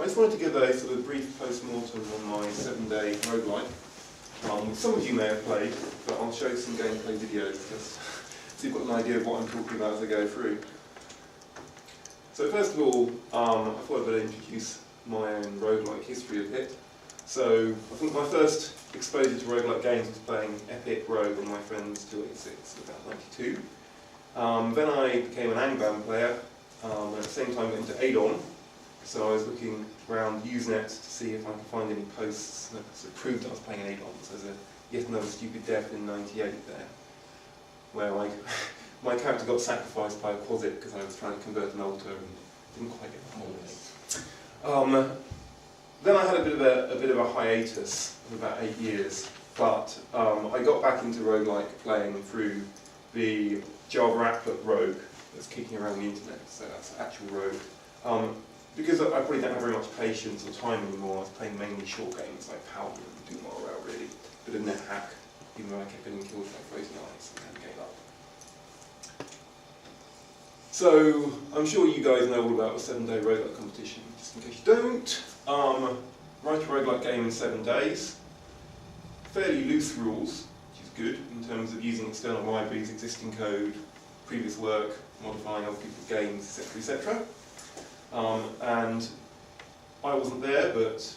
I just wanted to give a sort of brief post-mortem on my 7-day roguelike. Some of you may have played, but I'll show some gameplay videos just so you've got an idea of what I'm talking about as I go through. So first of all, I thought I'd better introduce my own roguelike history a bit. So I think my first exposure to roguelike games was playing Epic Rogue on my friend's 286, about 92. Then I became an Angband player, and at the same time went into ADON. So I was looking around Usenet to see if I could find any posts that sort of proved I was playing an ADON. So there's yet another stupid death in '98 there, where my character got sacrificed by a Quasit because I was trying to convert an altar and didn't quite get the whole way. Then I had a bit of a hiatus of about 8 years, but I got back into roguelike playing through the Java applet Rogue that's kicking around the internet, so that's actual Rogue. Because I probably don't have very much patience or time anymore, I was playing mainly short games like Powder and Doom RL really, bit of net hack, even though I kept getting killed by frozen eyes and kind of gave up. So, I'm sure you guys know all about the 7-day roguelike competition. Just in case you don't, write a roguelike game in 7 days. Fairly loose rules, which is good in terms of using external libraries, existing code, previous work, modifying other people's games, etc., etc. And I wasn't there, but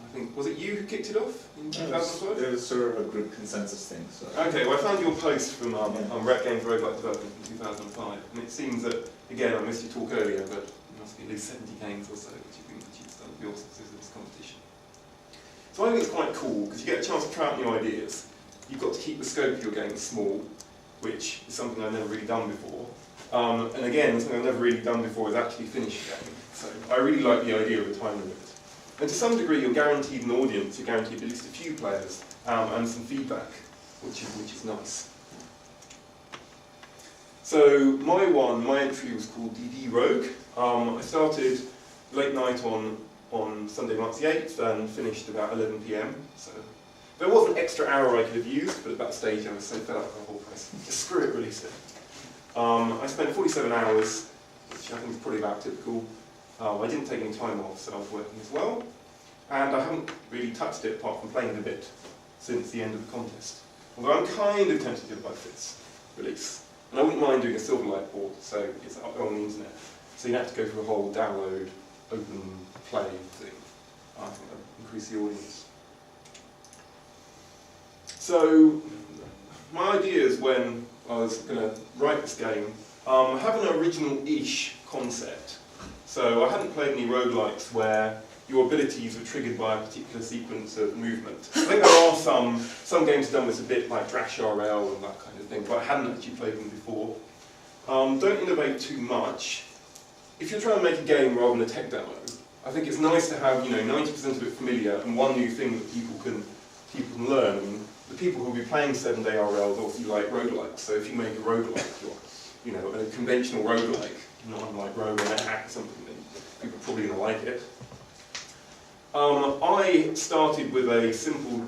I think, was it you who kicked it off in 2012? It was sort of a group consensus thing. So. Okay, well I found your post from Rec Games Roguelike Development in 2005, and it seems that, again, I missed your talk earlier, but there must be at least 70 games or so which you've been achieved under the auspices of this competition. So I think it's quite cool, because you get a chance to try out new ideas. You've got to keep the scope of your game small, which is something I've never really done before. And again, something I've never really done before is actually finish a game. So I really like the idea of a time limit. And to some degree, you're guaranteed an audience, you're guaranteed at least a few players, and some feedback, which is nice. So my entry was called DDRogue. I started late night on Sunday, March the 8th, and finished about 11 PM. So there was an extra hour I could have used, but at that stage I was so fed up with the whole place. Just screw it, release it. I spent 47 hours, which I think is probably about typical. I didn't take any time off, so I was working as well. And I haven't really touched it apart from playing it a bit since the end of the contest. Although I'm kind of tempted to like this release. And I wouldn't mind doing a Silverlight port, so it's up on the internet. So you have to go through a whole download, open, play thing. I think that would increase the audience. So, my ideas when I was going to write this game have an original-ish concept. So I hadn't played any roguelikes where your abilities were triggered by a particular sequence of movement. I think there are some games done this a bit, like Drash RL and that kind of thing, but I hadn't actually played them before. Don't innovate too much. If you're trying to make a game rather than a tech demo, I think it's nice to have 90% of it familiar and one new thing that people can learn. I mean, the people who will be playing 7-day RLs obviously like roguelikes, so if you make a roguelike, or a conventional roguelike, not unlike Rogue or NetHack or something, then people are probably going to like it. I started with a simple,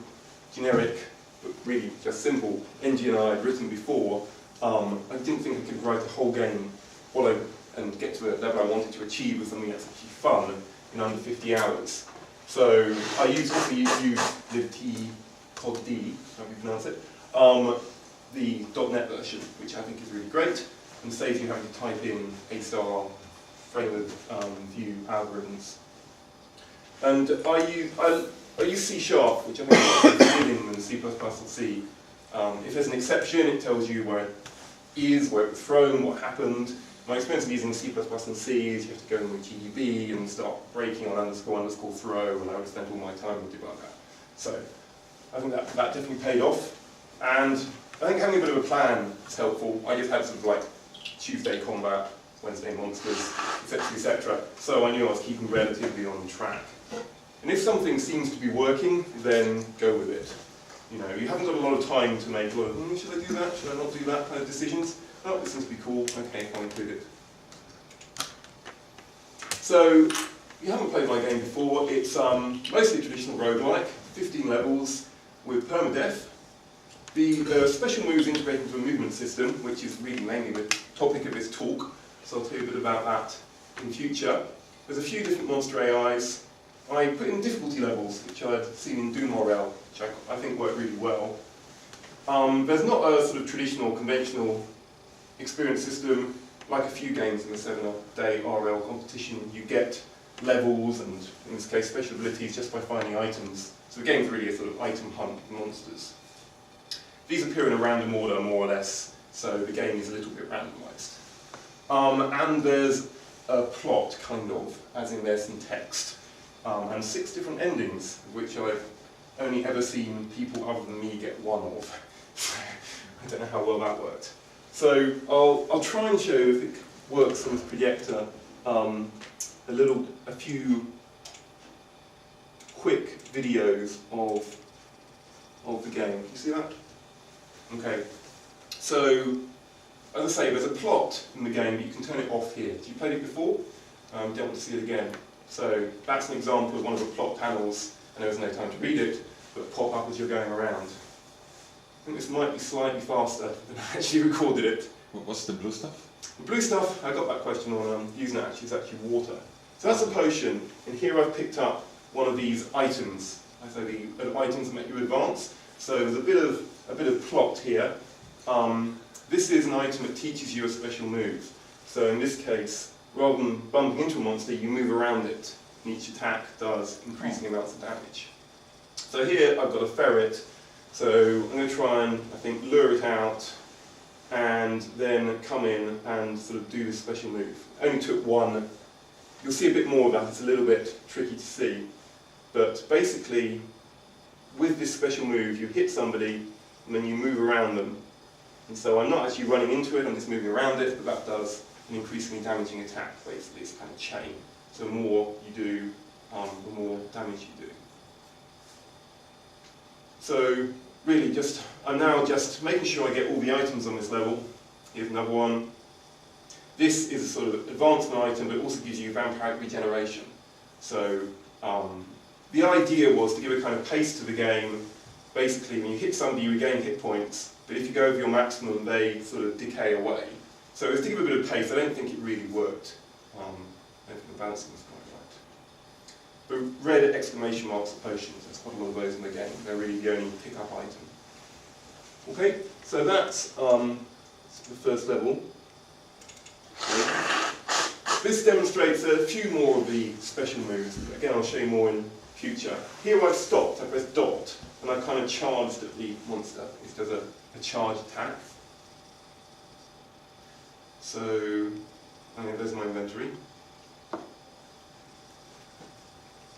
generic, but really just simple engine I'd written before. I didn't think I could write a whole game and get to a level I wanted to achieve with something that's actually fun in under 50 hours. So I used libtcod, however you pronounce it, the .NET version, which I think is really great, and saves you having to type in A-star framework view algorithms. And I use C#, which I think is more forgiving than C++ or C. If there's an exception, it tells you where it is, where it was thrown, what happened. My experience of using C++ and C is you have to go in with GDB and start breaking on __ throw, and I would spend all my time to debug that. So I think that definitely paid off. And I think having a bit of a plan is helpful. I just had sort of like Tuesday combat, Wednesday monsters, etc., etc. So I knew I was keeping relatively on track. And if something seems to be working, then go with it. You haven't got a lot of time to make a lot of, should I do that, should I not do that kind of decisions. Oh, this seems to be cool, okay, I'll include it. So, if you haven't played my game before, it's mostly traditional roguelike, 15 levels with permadeath. There are special moves integrated into a movement system, which is really mainly the topic of this talk, so I'll tell you a bit about that in future. There's a few different monster AIs, I put in difficulty levels, which I'd seen in DDRogue, which I think worked really well. There's not a sort of traditional, conventional experience system. Like a few games in the 7-day RL competition, you get levels and, in this case, special abilities just by finding items. So the game's really a sort of item hunt with monsters. These appear in a random order, more or less, so the game is a little bit randomised. And there's a plot, kind of, as in there's some text. And 6 different endings, which I've only ever seen people other than me get one of. I don't know how well that worked. So I'll try and show, if it works on this projector, a few quick videos of the game. You see that? Okay. So, as I say, there's a plot in the game, but you can turn it off here. Have you played it before? Don't want to see it again. So that's an example of one of the plot panels, and there was no time to read it, but pop up as you're going around. I think this might be slightly faster than I actually recorded it. What's the blue stuff? The blue stuff, I got that question on using it actually, is actually water. So that's a potion, and here I've picked up one of these items. I say the items that make you advance. So there's a bit of plot here. This is an item that teaches you a special move. So in this case, rather than bumping into a monster, you move around it, and each attack does increasing amounts of damage. So here I've got a ferret, so I'm going to try and, I think, lure it out, and then come in and sort of do this special move. Only took one. You'll see a bit more of that, it's a little bit tricky to see. But basically, with this special move, you hit somebody, and then you move around them. And so I'm not actually running into it, I'm just moving around it, but that does an increasingly damaging attack, basically. It's a kind of chain. So the more you do, the more damage you do. So really I'm now just making sure I get all the items on this level. Here's another one. This is a sort of advancement item, but it also gives you vampiric regeneration. So the idea was to give a kind of pace to the game. Basically, when you hit somebody, you regain hit points, but if you go over your maximum, they sort of decay away. So it was to give a bit of pace. I don't think it really worked. I don't think the balancing was quite right. The red exclamation marks are potions. There's quite a lot of those in the game. They're really the only pick-up item. Okay, so that's the first level. Okay. This demonstrates a few more of the special moves. Again, I'll show you more in future. Here I've stopped. I pressed dot, and I kind of charged at the monster. It does a charge attack. So, okay, there's my inventory.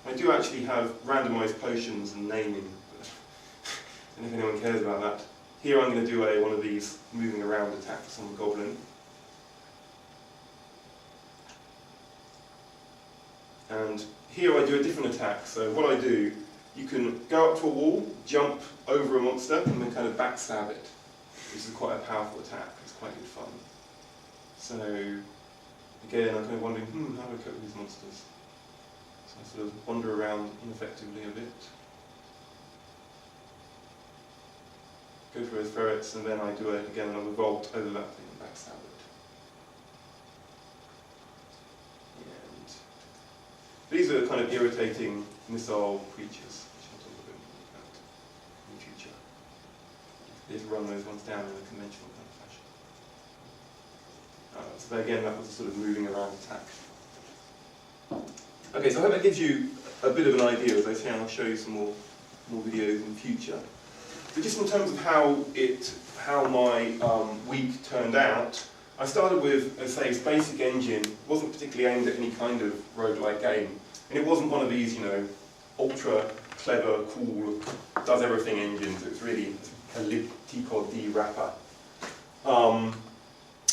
I do actually have randomized potions and naming, but I don't know if anyone cares about that. Here I'm going to do one of these moving around attacks on the goblin. And here I do a different attack. So what I do, you can go up to a wall, jump over a monster, and then kind of backstab it. This is quite a powerful attack. It's quite good fun. So again, I'm kind of wondering, how do I cope with these monsters? So I sort of wander around ineffectively a bit. Go through those ferrets, and then I do again another vault over that thing and backstab it. And these are the kind of irritating missile creatures, which I'll talk a bit more about in the future. You have to run those ones down in a conventional kind of fashion. So again, that was a sort of moving around attack. Okay, so I hope that gives you a bit of an idea. As I say, I'll show you some more videos in the future. So just in terms of how my week turned out, I started with, as I say, this basic engine. It wasn't particularly aimed at any kind of roguelike game. And it wasn't one of these, ultra clever, cool, does everything engines. It was really a libtcod wrapper.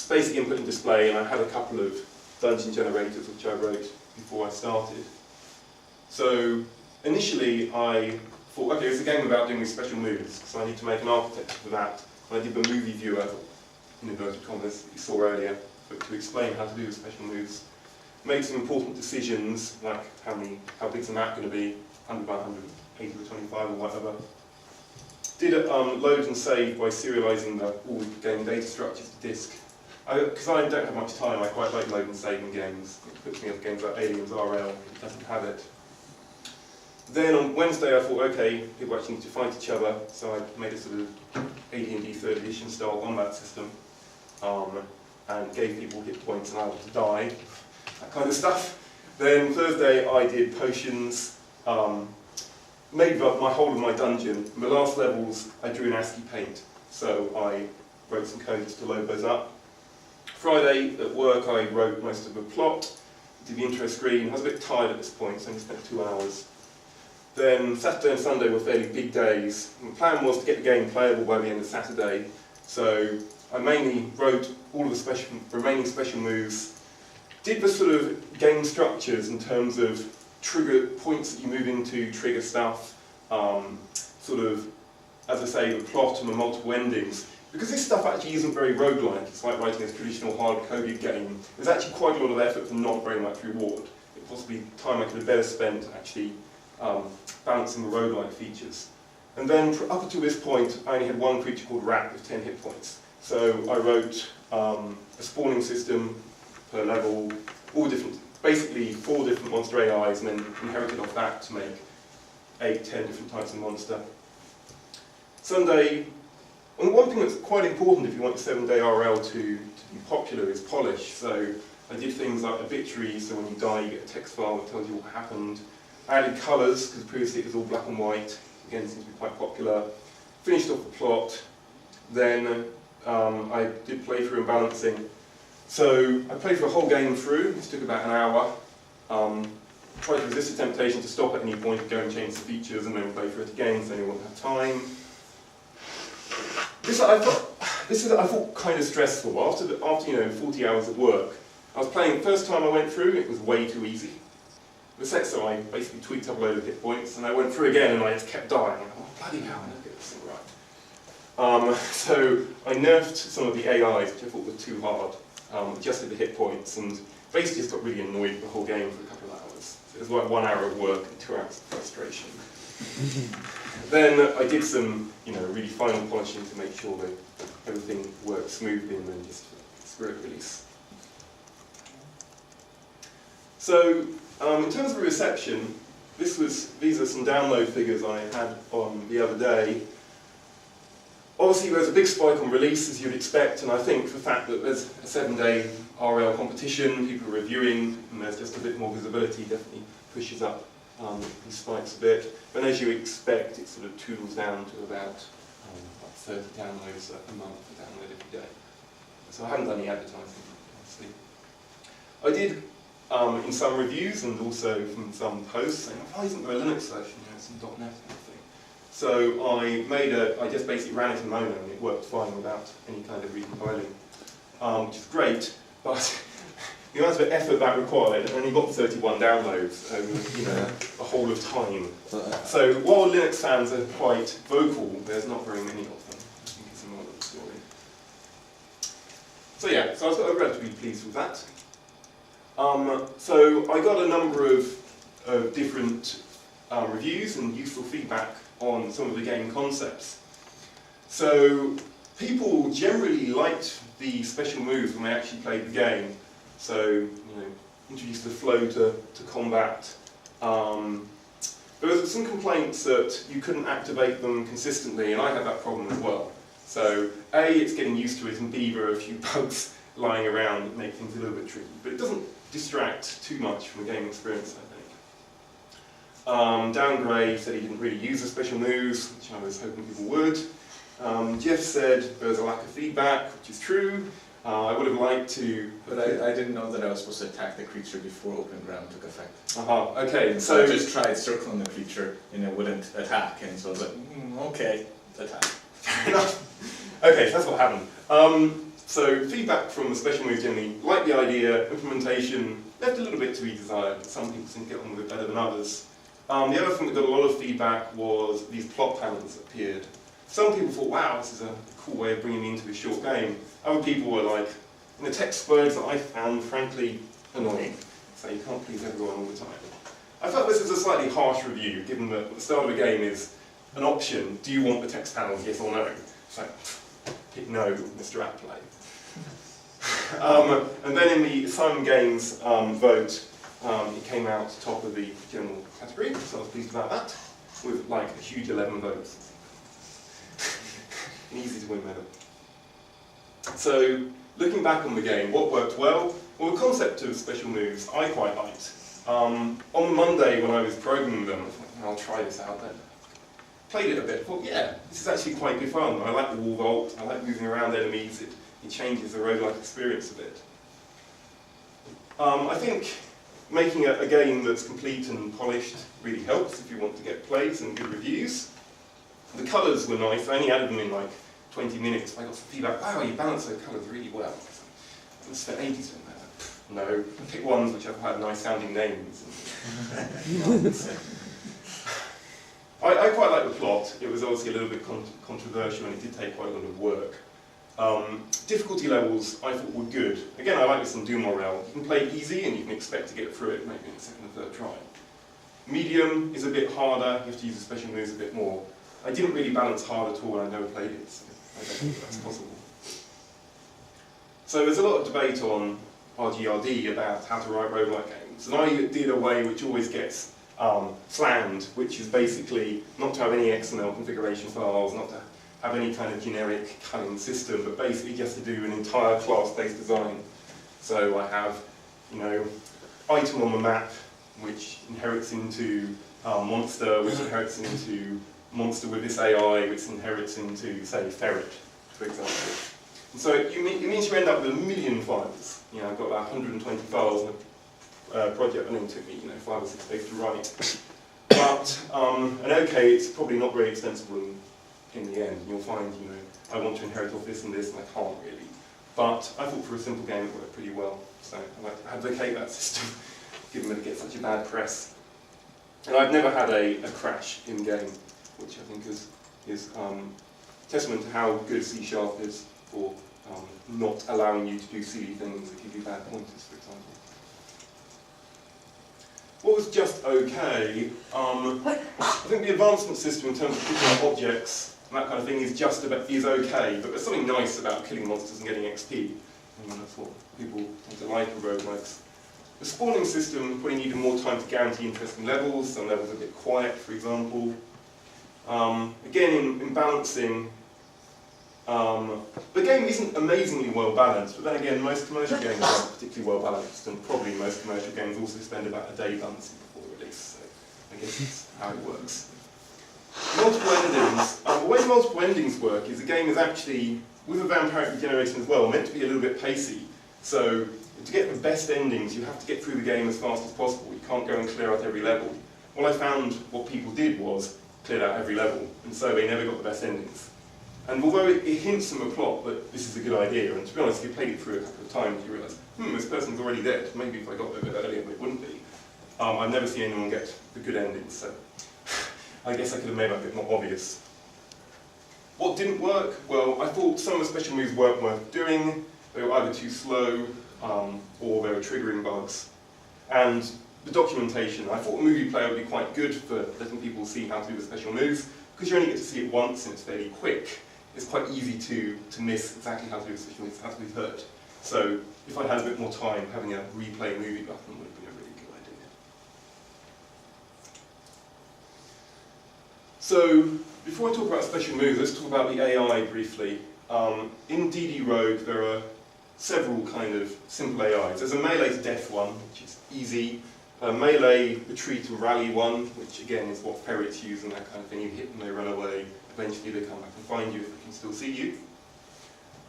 Basic input and display, and I had a couple of dungeon generators which I wrote before I started. So initially I thought, okay, it's a game about doing these special moves, so I need to make an architecture for that. And I did the movie viewer, in inverted commas, that you saw earlier, but to explain how to do the special moves. Made some important decisions, like how big's the map going to be, 100 by 100, 80 by 25 or whatever. Did load and save by serializing all the game data structures to disk. Because I don't have much time, I quite like load and saving games. It puts me off games like Aliens RL, it doesn't have it. Then on Wednesday I thought, okay, people actually need to fight each other, so I made a sort of AD&D 3rd edition style combat system, and gave people hit points and allowed them to die, that kind of stuff. Then Thursday I did potions, made up my whole of my dungeon. In the last levels I drew in ASCII paint, so I wrote some codes to load those up. Friday at work I wrote most of the plot, did the intro screen. I was a bit tired at this point, so I only spent 2 hours. Then Saturday and Sunday were fairly big days. And the plan was to get the game playable by the end of Saturday, so I mainly wrote all of the remaining special moves, did the sort of game structures in terms of trigger points that you move into, trigger stuff, sort of, as I say, the plot and the multiple endings. Because this stuff actually isn't very roguelike, it's like writing a traditional hard-coded game, there's actually quite a lot of effort for not very much reward. It possibly time I could have better spent actually balancing the roguelike features. And then up until this point, I only had one creature called Rat with 10 hit points. So I wrote a spawning system per level, all different, basically 4 different monster AIs, and then inherited off that to make 8, 10 different types of monster. Sunday, and one thing that's quite important if you want your 7-day RL to be popular is polish. So I did things like obituary, so when you die you get a text file that tells you what happened. I added colours, because previously it was all black and white, again seems to be quite popular. Finished off the plot, then I did playthrough and balancing. So I played for a whole game through, this took about an hour. Tried to resist the temptation to stop at any point and go and change the features and then play through it again, so I wouldn't have time. This I thought kind of stressful. After 40 hours of work, I was playing, the first time I went through, it was way too easy. So I basically tweaked up a load of hit points, and I went through again and I just kept dying. I'm like, oh, bloody hell, I never get this thing right. So I nerfed some of the AIs, which I thought were too hard, adjusted the hit points, and basically just got really annoyed with the whole game for a couple of hours. So it was like 1 hour of work and 2 hours of frustration. Then I did some, really final polishing to make sure that everything worked smoothly, and then just spirit release. So, in terms of reception, these are some download figures I had on the other day. Obviously there's a big spike on release, as you'd expect, and I think the fact that there's a 7-day RL competition, people are reviewing, and there's just a bit more visibility definitely pushes up these spikes a bit. But as you expect, it sort of toodles down to about 30 downloads a month for download every day. So I haven't done any advertising, obviously. I did in some reviews and also from some posts saying, why isn't there a Linux version? It's in .NET kind of thing. So I just basically ran it in Mono and it worked fine without any kind of recompiling, which is great, but the amount of effort that required, and only got 31 downloads over a whole of time. So while Linux fans are quite vocal, there's not very many of them. I think it's a more of a story. So yeah, so I was relatively pleased with that. So I got a number of different reviews and useful feedback on some of the game concepts. So people generally liked the special moves when they actually played the game. So, introduced the flow to combat. There was some complaints that you couldn't activate them consistently, and I had that problem as well. So, A, it's getting used to it, and B, there are a few bugs lying around that make things a little bit tricky. But it doesn't distract too much from the game experience, I think. Downgrade said he didn't really use the special moves, which I was hoping people would. Jeff said there was a lack of feedback, which is true. I would have liked to... But I didn't know that I was supposed to attack the creature before open ground took effect. Okay. So I just tried circling the creature and it wouldn't attack, and so I was like, okay, attack. Fair enough. Okay, so that's what happened. So feedback from the special moves generally, like the idea, implementation, left a little bit to be desired, but some people seem to get on with it better than others. The other thing that got a lot of feedback was these plot panels that appeared. Some people thought, wow, this is a cool way of bringing me into a short game. Other people were like, the text words that I found, frankly, annoying. So you can't please everyone all the time. I felt this was a slightly harsh review, given that at the start of the game is an option, do you want the text panels, yes or no? So, hit no, Mr. Appley. And then in the Simon Games vote, it came out top of the general category, so so I was pleased about that, with like a huge 11 votes. An easy to win medal. So, looking back on the game, what worked well? Well, the concept of special moves I quite liked. On Monday when I was programming them, I thought, I'll try this out then. Played it a bit, thought, yeah, this is actually quite good fun. I like the wall vault, I like moving around enemies, it changes the roguelike experience a bit. I think making a game that's complete and polished really helps if you want to get plays and good reviews. The colours were nice, I only added them in like 20 minutes. I got some feedback, wow, you balance the colours really well. I spent ages doing that. No, pick ones which have had nice sounding names. I quite like the plot. It was obviously a little bit controversial and it did take quite a lot of work. Difficulty levels I thought were good. Again, I like this in Doom Morale. You can play easy and you can expect to get through it maybe in the second or third try. Medium is a bit harder, you have to use the special moves a bit more. I didn't really balance hard at all and I never played it, so I don't think that's possible. So there's a lot of debate on RGRD about how to write roguelike games, and I did a way which always gets slammed, which is basically not to have any XML configuration files, not to have any kind of generic culling system, but basically just to do an entire class-based design. So I have, item on the map, which inherits into monster, which inherits into monster with this AI, which inherits into, say, ferret, for example. And so it means you end up with a million files. I've got about 120 files in a project, and it took me 5 or 6 days to write. But, and okay, it's probably not very extensible in the end. You'll find, I want to inherit off this and this, and I can't really. But I thought for a simple game it worked pretty well. So I like to advocate that system, given that it gets such a bad press. And I've never had a crash in game, which I think is testament to how good C# is for not allowing you to do silly things that give you bad pointers, for example. What was just okay, I think the advancement system in terms of picking up objects and that kind of thing is okay, but there's something nice about killing monsters and getting XP. That's what people tend to like in roguelikes. The spawning system probably needed more time to guarantee interesting levels. Some levels are a bit quiet, for example. Again, in balancing, the game isn't amazingly well balanced, but then again, most commercial games aren't particularly well balanced, and probably most commercial games also spend about a day balancing before release, so I guess that's how it works. Multiple endings. The way multiple endings work is the game is actually, with a vampiric regeneration as well, meant to be a little bit pacey. So, to get the best endings, you have to get through the game as fast as possible. You can't go and clear out every level. What I found what people did was cleared out every level, and so they never got the best endings. And although it hints in the plot that this is a good idea, and to be honest, if you played it through a couple of times, you realise, this person's already dead. Maybe if I got there a bit earlier, it wouldn't be. I've never seen anyone get the good endings, so I guess I could have made that a bit more obvious. What didn't work? Well, I thought some of the special moves weren't worth doing. They were either too slow, or they were triggering bugs. And the documentation, I thought a movie player would be quite good for letting people see how to do the special moves, because you only get to see it once and it's fairly quick. It's quite easy to miss exactly how to do the special moves, as we've heard. So if I'd had a bit more time, having a replay movie button would have been a really good idea. So before I talk about special moves, let's talk about the AI briefly. In DDRogue, there are several kind of simple AIs. There's a melee to death one, which is easy. A melee retreat and rally one, which again is what ferrets use and that kind of thing. You hit them, they run away. Eventually they come back and find you if they can still see you.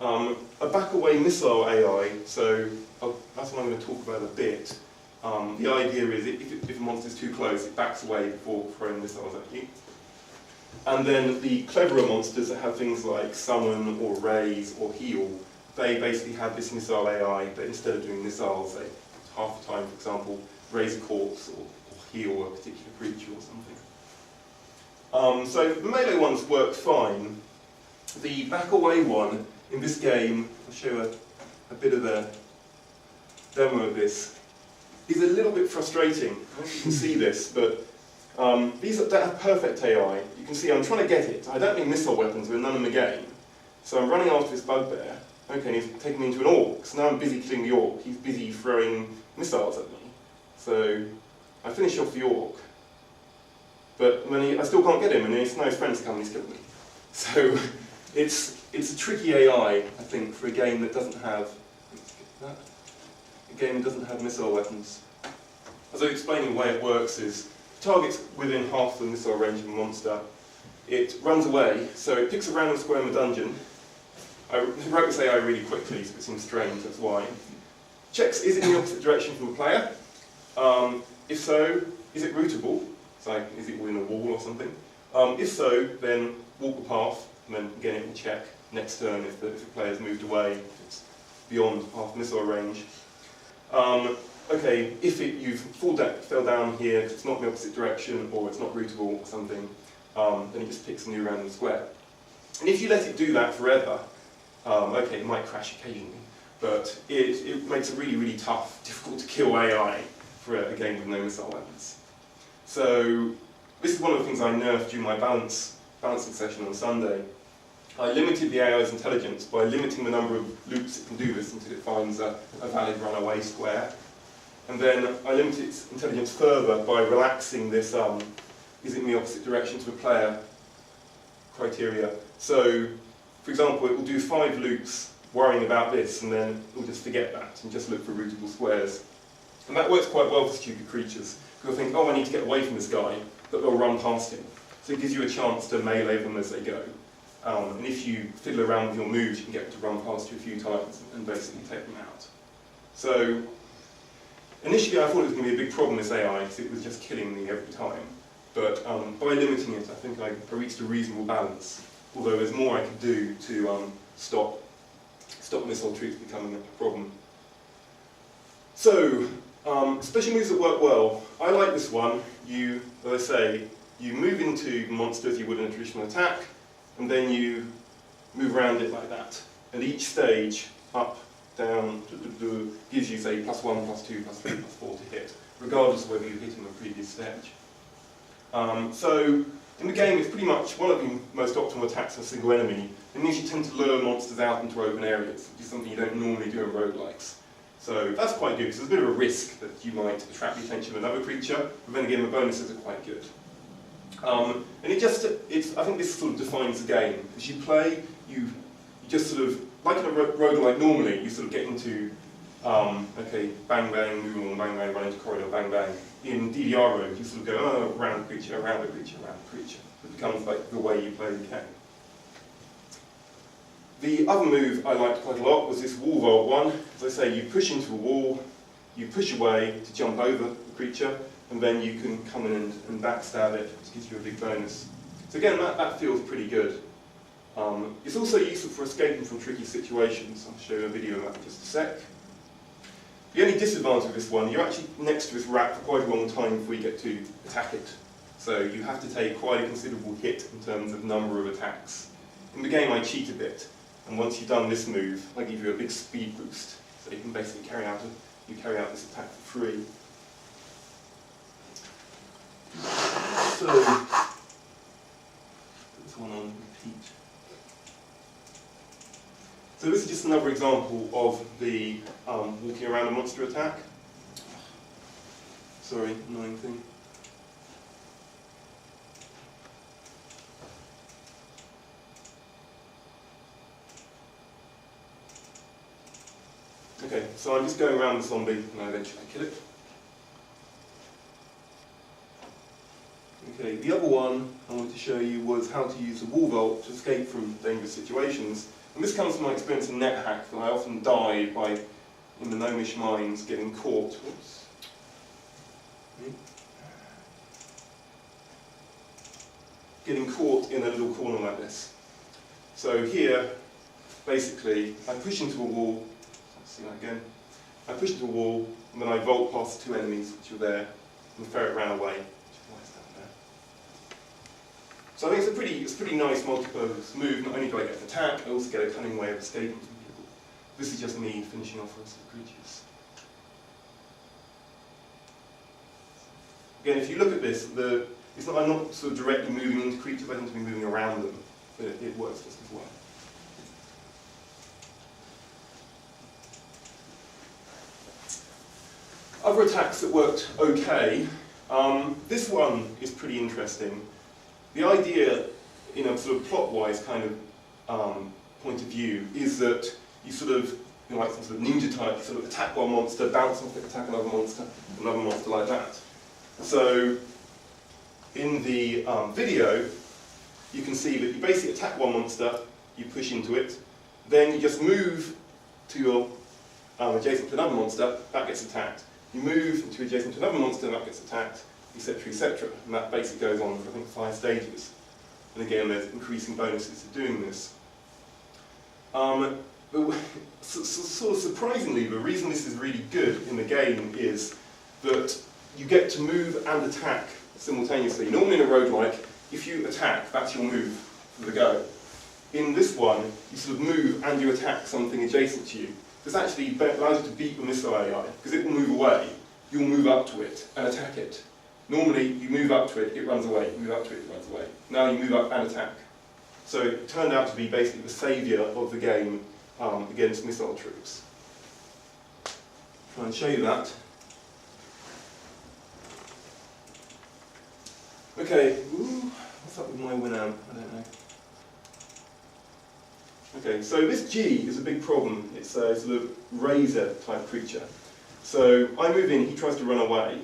A back-away missile AI, so that's what I'm going to talk about a bit. The idea is if a monster's too close, it backs away before throwing missiles at you. And then the cleverer monsters that have things like summon or raise or heal, they basically have this missile AI, but instead of doing missiles, they half the time, for example, raise a corpse or heal a particular creature or something. So the melee ones work fine. The back-away one in this game, I'll show a bit of a demo of this, is a little bit frustrating. I don't know if you can see this, but these don't have perfect AI. You can see I'm trying to get it. I don't need missile weapons, with none in the game. So I'm running after this bugbear. Okay, and he's taking me into an orc. So now I'm busy killing the orc. He's busy throwing missiles at me. So I finish off the orc. But I still can't get him, and his friends come and he's killed me. So it's a tricky AI, I think, for a game that doesn't have missile weapons. As I was explaining, the way it works is target's within half the missile range of a monster. It runs away, so it picks a random square in the dungeon. I wrote this AI really quickly, so it seems strange, that's why. Checks, is it in the opposite direction from the player? If so, is it rootable? It's like, is it within a wall or something? If so, then walk the path, and then again it will check next turn if the player's moved away, if it's beyond half missile range. Okay, if you fell down here, if it's not in the opposite direction, or it's not rootable or something, then it just picks a new random square. And if you let it do that forever, okay, it might crash occasionally, but it makes a really, really tough, difficult to kill AI for a game with no missile weapons. So this is one of the things I nerfed during my balancing session on Sunday. I limited the AI's intelligence by limiting the number of loops it can do this until it finds a valid runaway square. And then I limited its intelligence further by relaxing this is it in the opposite direction to the player criteria. So, for example, it will do 5 loops worrying about this, and then it will just forget that and just look for rootable squares. And that works quite well for stupid creatures. Because they'll think, oh, I need to get away from this guy, but they'll run past him. So it gives you a chance to melee them as they go. And if you fiddle around with your moves, you can get them to run past you a few times and basically take them out. So initially I thought it was going to be a big problem, this AI, because it was just killing me every time. But by limiting it, I think I reached a reasonable balance. Although there's more I could do to stop missile troops becoming a problem. So, special moves that work well. I like this one. As I say, you move into monsters you would in a traditional attack, and then you move around it like that. And each stage, up, down, gives you, say, +1, +2, +3, +4 to hit, regardless of whether you hit in the previous stage. So, in the game, it's pretty much one of the most optimal attacks for a single enemy. It means you tend to lure monsters out into open areas, which is something you don't normally do in roguelikes. So that's quite good, because there's a bit of a risk that you might attract the attention of another creature, but then again, the bonuses are quite good. And I think this sort of defines the game. As you play, you just sort of, like in a roguelike normally, you sort of get into, okay, bang bang, move along, bang bang, run into corridor, bang bang. In DDRogue, you sort of go, oh, around the creature, around the creature, around the creature. It becomes like the way you play the game. The other move I liked quite a lot was this wall vault one. As I say, you push into a wall, you push away to jump over the creature, and then you can come in and backstab it, which gives you a big bonus. So again, that feels pretty good. It's also useful for escaping from tricky situations. I'll show you a video of that in just a sec. The only disadvantage of this one, you're actually next to this rat for quite a long time before you get to attack it. So you have to take quite a considerable hit in terms of number of attacks. In the game I cheat a bit, and once you've done this move, I give you a big speed boost. So you can basically carry out this attack for free. So, put this one on repeat. So this is just another example of the walking around a monster attack. Sorry, annoying thing. Okay, so I'm just going around the zombie and I eventually kill it. Okay, the other one I wanted to show you was how to use the wall vault to escape from dangerous situations. And this comes from my experience in NetHack, that I often died by, in the gnomish mines, getting caught. Whoops. Getting caught in a little corner like this. So here, basically, I push into a wall. Let's see that again. I push into a wall, and then I vault past 2 enemies which are there, and the ferret ran away. So I think it's a pretty nice multi-purpose move. Not only do I get an attack, I also get a cunning way of escaping from people. This is just me finishing off the rest of the creatures. Again, if you look at this, I'm not sort of directly moving into creatures, I tend to be moving around them, but it works just as well. Other attacks that worked okay This one is pretty interesting. The idea, in a sort of plot-wise kind of point of view, is that you sort of, like some sort of ninja type, sort of attack one monster, bounce off it, attack another monster like that. So, in the video, you can see that you basically attack one monster, you push into it, then you just move to your adjacent to another monster, that gets attacked. You move to adjacent to another monster, that gets attacked, etc., etc. And that basically goes on for, I think, 5 stages. And again, there's increasing bonuses to doing this. But sort of surprisingly, the reason this is really good in the game is that you get to move and attack simultaneously. Normally in a roguelike, if you attack, that's your move for the go. In this one, you sort of move and you attack something adjacent to you. This actually allows you to beat the missile AI, because it will move away. You'll move up to it and attack it. Normally, you move up to it, it runs away. You move up to it, it runs away. Now you move up and attack. So it turned out to be basically the saviour of the game against missile troops. Try and show you that. Okay, ooh, what's up with my Winamp? I don't know. Okay, so this G is a big problem. It's a sort of razor type creature. So I move in, he tries to run away.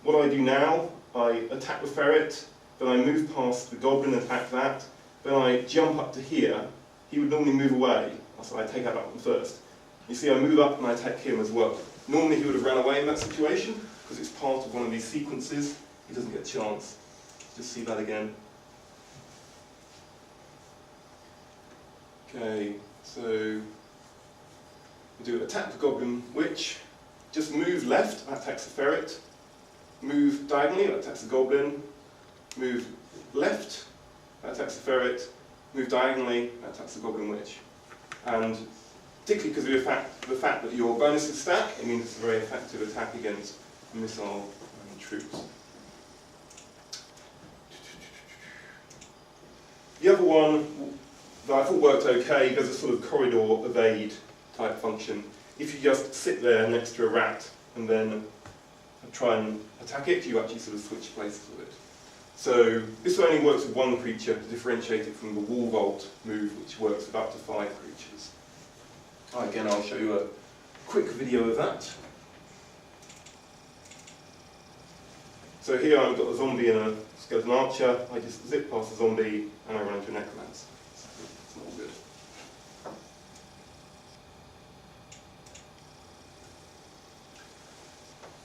What I do now, I attack the ferret, then I move past the goblin and attack that, then I jump up to here. He would normally move away, so I take out that one first. You see, I move up and I attack him as well. Normally he would have ran away in that situation, because it's part of one of these sequences. He doesn't get a chance. Just see that again. Okay, so we do attack the goblin witch. Just move left, that attacks the ferret. Move diagonally, that attacks the goblin. Move left, that attacks the ferret. Move diagonally, that attacks the goblin witch. And particularly because of the fact that your bonuses stack, it means it's a very effective attack against missile troops. The other one that I thought worked okay, there's a sort of corridor evade type function. If you just sit there next to a rat and then try and attack it, you actually sort of switch places with it. So this only works with one creature to differentiate it from the wall vault move, which works with up to 5 creatures. Again, I'll show you a quick video of that. So here I've got a zombie and a skeleton archer. I just zip past the zombie and I run into a necromancer. So it's not all good.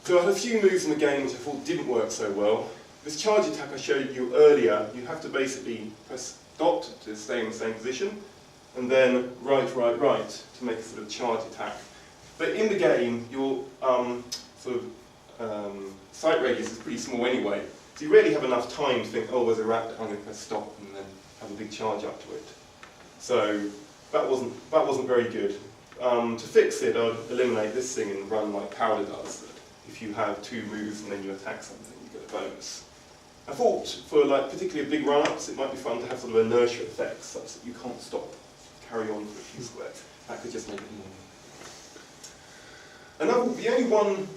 So I had a few moves in the game which I thought didn't work so well. This charge attack I showed you earlier, you have to basically press dot to stay in the same position, and then right to make a sort of charge attack. But in the game, your sight radius is pretty small anyway, so you really have enough time to think, oh, there's a rat, I'm going to press stop and then have a big charge up to it. So that wasn't very good. To fix it, I'd eliminate this thing and run like Powder does. That if you have 2 moves and then you attack something, you get a bonus. I thought for like particularly big run-ups, it might be fun to have sort of inertia effects such that you can't stop, carry on for a few squares. That could just make it more. The only one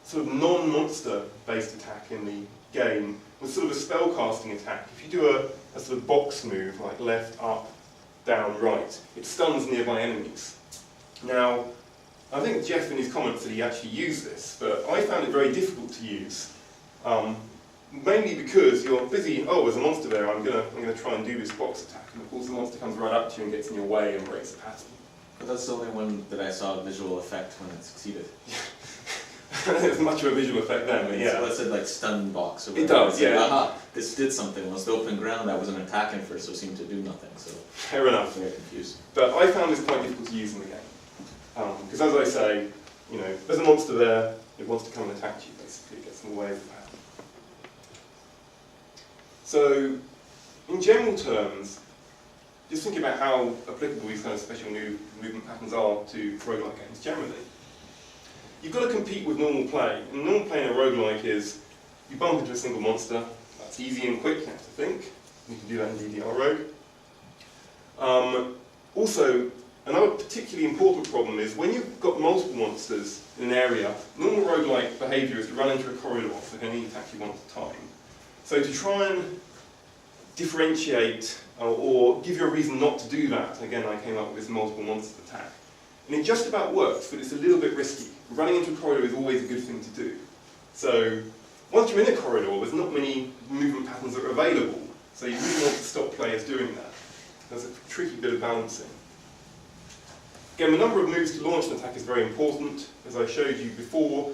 sort of non-monster based attack in the game was sort of a spell-casting attack. If you do a sort of box move, like left, up, down, right, it stuns nearby enemies. Now, I think Jeff in his comments said he actually used this, but I found it very difficult to use. Mainly because you're busy, oh, there's a monster there, I'm gonna try and do this box attack, and of course the monster comes right up to you and gets in your way and breaks the pattern. But that's the only one that I saw a visual effect when it succeeded. There's much of a visual effect then, but yeah. So that said like stun box or whatever. It does, yeah. Aha, this did something. Well, it's the open ground, I wasn't attacking first, so it seemed to do nothing, so... Fair enough. Very confused. But I found this quite difficult to use in the game. Because as I say, you know, there's a monster there, it wants to come and attack you, basically, it gets in the way of the pattern. So, in general terms, just thinking about how applicable these kind of special new movement patterns are to roguelike games generally. You've got to compete with normal play. And normal play in a roguelike is, you bump into a single monster, that's easy and quick, you have to think. You can do that in DDRogue. Also, Another particularly important problem is when you've got multiple monsters in an area, normal roguelike behaviour is to run into a corridor, so they can only attack you one at a time. So to try and differentiate or give you a reason not to do that, again I came up with this multiple monster attack. And it just about works, but it's a little bit risky. Running into a corridor is always a good thing to do. So once you're in a corridor, there's not many movement patterns that are available, so you really want to stop players doing that. There's a tricky bit of balancing. Again, the number of moves to launch an attack is very important. As I showed you before,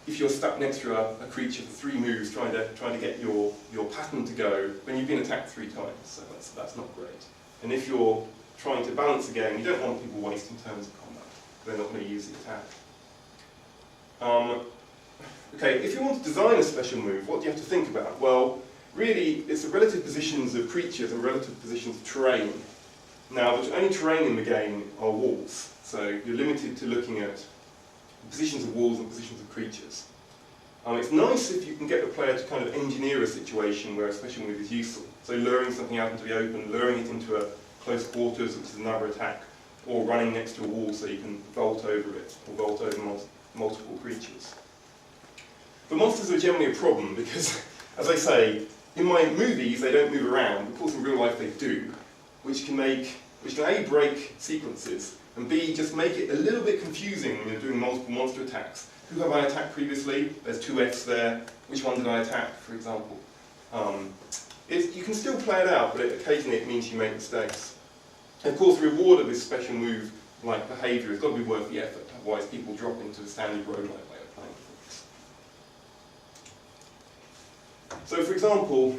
if you're stuck next to a creature for 3 moves trying to get your pattern to go, then you've been attacked 3 times, so that's not great. And if you're trying to balance a game, you don't want people wasting turns of combat. They're not going to use the attack. Okay, if you want to design a special move, what do you have to think about? Well, really, it's the relative positions of creatures and relative positions of terrain. Now, the only terrain in the game are walls, so you're limited to looking at positions of walls and positions of creatures. It's nice if you can get the player to kind of engineer a situation where a special move is useful. So luring something out into the open, luring it into a close quarters, which is another attack, or running next to a wall so you can vault over it, or vault over multiple creatures. But monsters are generally a problem because, as I say, in my movies they don't move around, of course in real life they do, which can A, break sequences, and B, just make it a little bit confusing when you're doing multiple monster attacks. Who have I attacked previously? There's 2 Fs there. Which one did I attack, for example? You can still play it out, but occasionally it means you make mistakes. And of course, the reward of this special move, like behaviour, has got to be worth the effort, otherwise people drop into the standard roguelike way of playing things. So for example,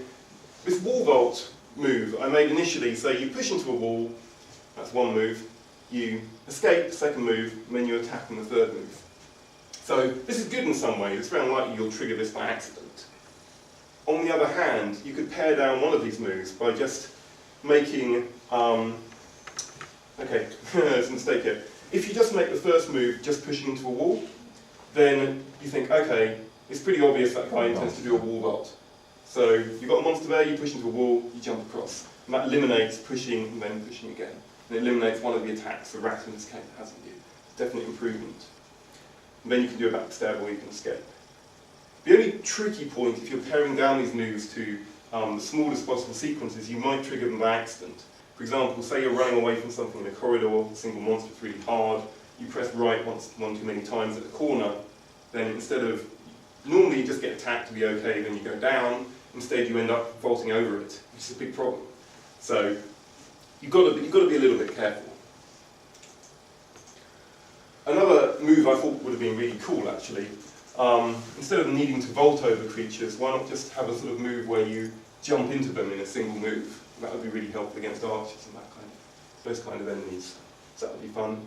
this wall vault move I made initially, so you push into a wall, that's one move, you escape, second move, and then you attack on the third move. So this is good in some ways, it's very unlikely you'll trigger this by accident. On the other hand, you could pare down one of these moves by just making, okay, there's a mistake here. If you just make the first move just pushing into a wall, then you think, okay, it's pretty obvious that guy intends to do a wall vault. So you've got a monster there, you push into a wall, you jump across. And that eliminates pushing and then pushing again. And it eliminates one of the attacks, the rat in this case hasn't you. It's definitely improvement. And then you can do a backstab or you can escape. The only tricky point, if you're paring down these moves to the smallest possible sequences, you might trigger them by accident. For example, say you're running away from something in a corridor, a single monster's really hard, you press right one too many times at the corner, then instead of, normally you just get attacked to be okay, then you go down, instead you end up vaulting over it, which is a big problem. So you've got to be a little bit careful. Another move I thought would have been really cool actually, instead of needing to vault over creatures, why not just have a sort of move where you jump into them in a single move? That would be really helpful against archers and those kind of enemies. So that would be fun.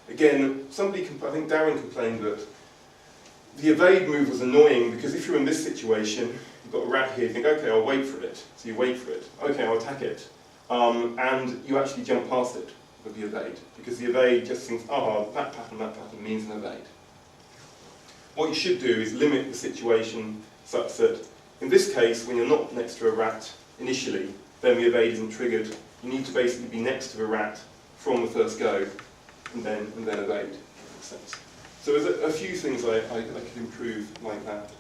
Again, I think Darren complained that the evade move was annoying because if you're in this situation, you've got a rat here, you think, okay, I'll wait for it. So you wait for it. Okay, I'll attack it. And you actually jump past it with the evade, because the evade just thinks, oh, that pattern means an evade. What you should do is limit the situation such that, in this case, when you're not next to a rat initially, then the evade isn't triggered. You need to basically be next to the rat from the first go, and then evade. That makes sense. So there's a few things I could improve like that.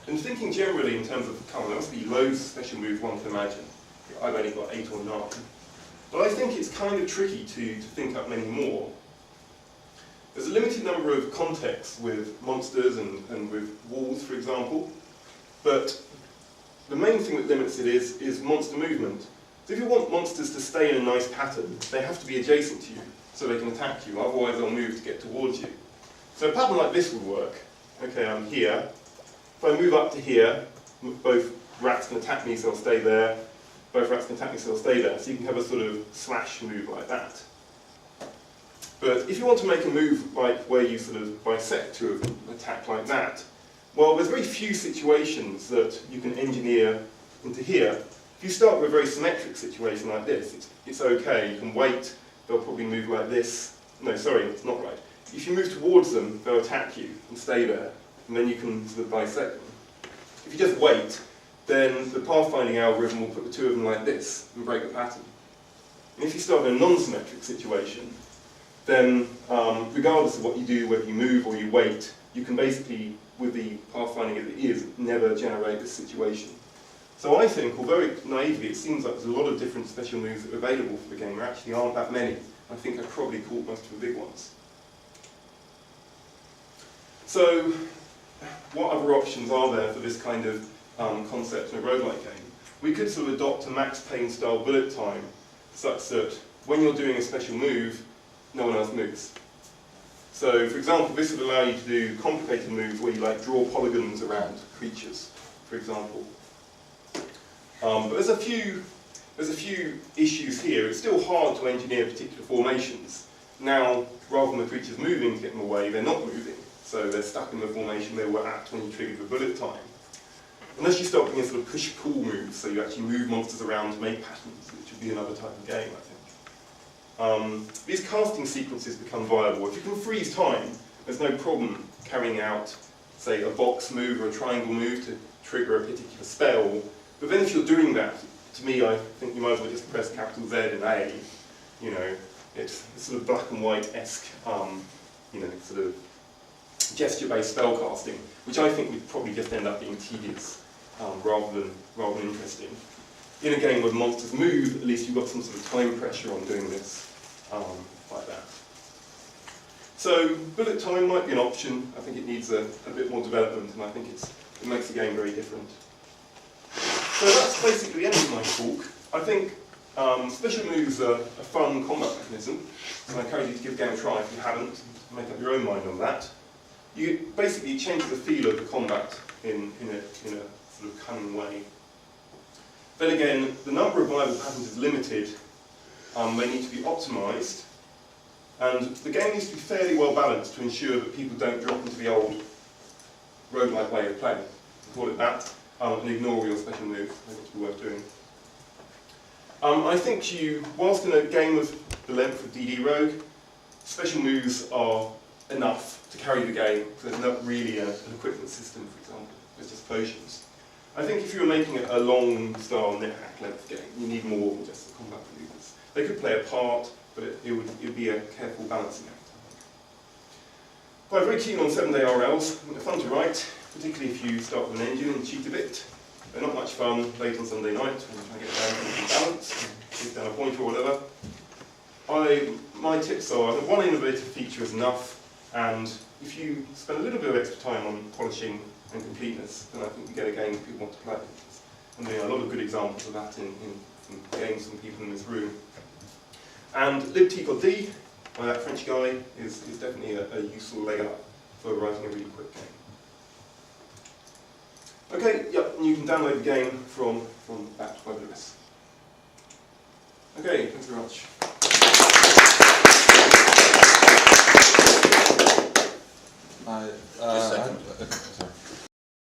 And thinking generally in terms of there must be loads of special moves one can imagine. I've only got 8 or 9. But I think it's kind of tricky to think up many more. There's a limited number of contexts with monsters and with walls, for example. But the main thing that limits it is monster movement. So if you want monsters to stay in a nice pattern, they have to be adjacent to you, so they can attack you, otherwise they'll move to get towards you. So a pattern like this would work. Okay, I'm here. If I move up to here, both rats can attack me, so I'll stay there. Both rats can attack me, so I'll stay there. So you can have a sort of slash move like that. But if you want to make a move like where you sort of bisect two of them, attack like that, well, there's very few situations that you can engineer into here. If you start with a very symmetric situation like this, it's okay. You can wait, they'll probably move like this. No, sorry, it's not right. If you move towards them, they'll attack you and stay there, and then you can sort of bisect them. If you just wait, then the pathfinding algorithm will put the two of them like this and break the pattern. And if you start in a non-symmetric situation, then regardless of what you do, whether you move or you wait, you can basically, with the pathfinding as it is, never generate this situation. So I think, although naively it seems like there's a lot of different special moves that are available for the game, there actually aren't that many. I think I've probably caught most of the big ones. So, what other options are there for this kind of concept in a roguelike game? We could sort of adopt a Max Payne style bullet time, such that when you're doing a special move, no one else moves. So, for example, this would allow you to do complicated moves where you like draw polygons around creatures, for example. But there's a few issues here. It's still hard to engineer particular formations. Now, rather than the creatures moving to get them away, they're not moving. So they're stuck in the formation they were at when you triggered the bullet time. Unless you start doing sort of push-pull moves, so you actually move monsters around to make patterns, which would be another type of game, I think. These casting sequences become viable. If you can freeze time, there's no problem carrying out, say, a box move or a triangle move to trigger a particular spell. But then if you're doing that, to me, I think you might as well just press capital Z and A. You know, it's sort of black and white-esque, you know, sort of gesture-based spellcasting, which I think would probably just end up being tedious rather than interesting. In a game where monsters move, at least you've got some sort of time pressure on doing this, like that. So bullet time might be an option. I think it needs a bit more development, and I think it makes the game very different. So that's basically the end of my talk. I think special moves are a fun combat mechanism, and I encourage you to give the game a try if you haven't, make up your own mind on that. You basically change the feel of the combat in a sort of cunning way. Then again, the number of viable patterns is limited. They need to be optimised, and the game needs to be fairly well balanced to ensure that people don't drop into the old roguelike way of playing, call it that, and ignore your special moves. I think it's worth doing. I think whilst in a game of the length of DDRogue, special moves are enough to carry the game, because there's not really an equipment system, for example. It's just potions. I think if you were making a long-style net hack length game, you need more than just the combat maneuvers. They could play a part, but it would be a careful balancing act. But I'm very keen on 7-day RLs. They're fun to write, particularly if you start with an engine and cheat a bit. They're not much fun late on Sunday night when you try to get down to balance, get down a point or whatever. My tips are that one innovative feature is enough, and if you spend a little bit of extra time on polishing and completeness, then I think you get a game that people want to play. And there are a lot of good examples of that in games from people in this room. And libtcod by that French guy is definitely a useful leg up for writing a really quick game. Okay, yep, and you can download the game from that web address. Okay, thanks very much. Just a second.